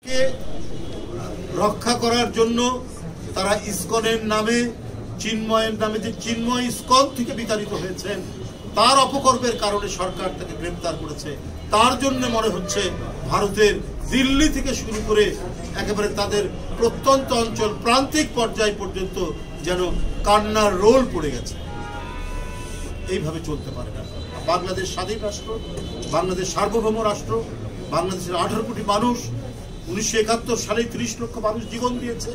কে রক্ষা করার জন্য তারা ইসকনের নামে, চিন্ময়ের নামে, যে চিন্ময় ইসকন থেকে বিতাড়িত হয়েছেন, তার অপকর্মের কারণে সরকার তাকে গ্রেফতার করেছে। তার জন্য মনে হচ্ছে ভারতের দিল্লি থেকে শুরু করে একেবারে তাদের প্রত্যন্ত অঞ্চল, প্রান্তিক পর্যায় পর্যন্ত যেন কান্নার রোল পড়ে গেছে। এইভাবে চলতে পারে না। বাংলাদেশ স্বাধীন রাষ্ট্র, বাংলাদেশ সার্বভৌম রাষ্ট্র, বাংলাদেশের 18 কোটি মানুষ, 1971 সালে 30 লক্ষ মানুষ জীবন দিয়েছে,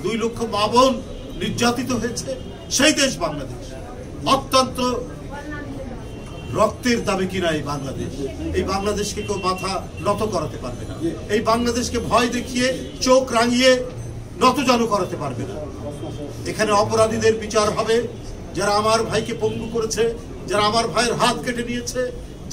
2 লক্ষ মা বোন নির্যাতিত হয়েছে, সেই দেশ বাংলাদেশ। অত্যন্ত রক্তের দাবি কিনা এই বাংলাদেশ। এই বাংলাদেশকে কেউ মাথা নত করাতে পারবে না। এই বাংলাদেশকে ভয় দেখিয়ে, চোখ রাঙিয়ে নতজানু করাতে পারবে না। এখানে অপরাধীদের বিচার হবে, যারা আমার ভাইকে পঙ্গু করেছে, যারা আমার ভাইয়ের হাত কেটে নিয়েছে,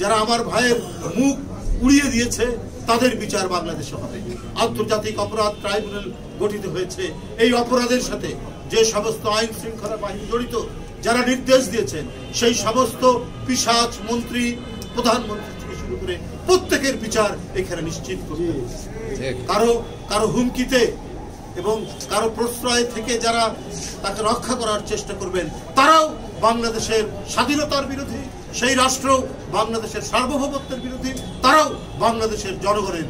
যারা আমার ভাইয়ের মুখ উড়িয়ে দিয়েছে, তাদের বিচার বাংলাদেশে হবে। আন্তর্জাতিক অপরাধ ট্রাইব্যুনাল গঠিত হয়েছে। এই অপরাধের সাথে যে সমস্ত আইন শৃঙ্খলা বাহিনী জড়িত, যারা নির্দেশ দিয়েছেন, সেই সমস্ত পিশাচ মন্ত্রী, প্রধানমন্ত্রী থেকে শুরু করে প্রত্যেকের বিচার এখানে নিশ্চিত করতে হবে। কারো হুমকিতে এবং কারো প্রশ্রয় থেকে যারা তাকে রক্ষা করার চেষ্টা করবেন, তারাও বাংলাদেশের স্বাধীনতার বিরোধী, সেই রাষ্ট্র বাংলাদেশের সার্বভৌমত্বের বিরোধী, তারাও বাংলাদেশের জনগণের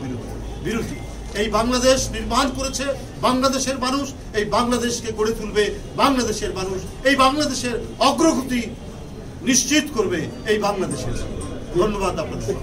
বিরোধী। এই বাংলাদেশ নির্মাণ করেছে বাংলাদেশের মানুষ, এই বাংলাদেশকে গড়ে তুলবে বাংলাদেশের মানুষ, এই বাংলাদেশের অগ্রগতি নিশ্চিত করবে এই বাংলাদেশের। ধন্যবাদ আপনাদের।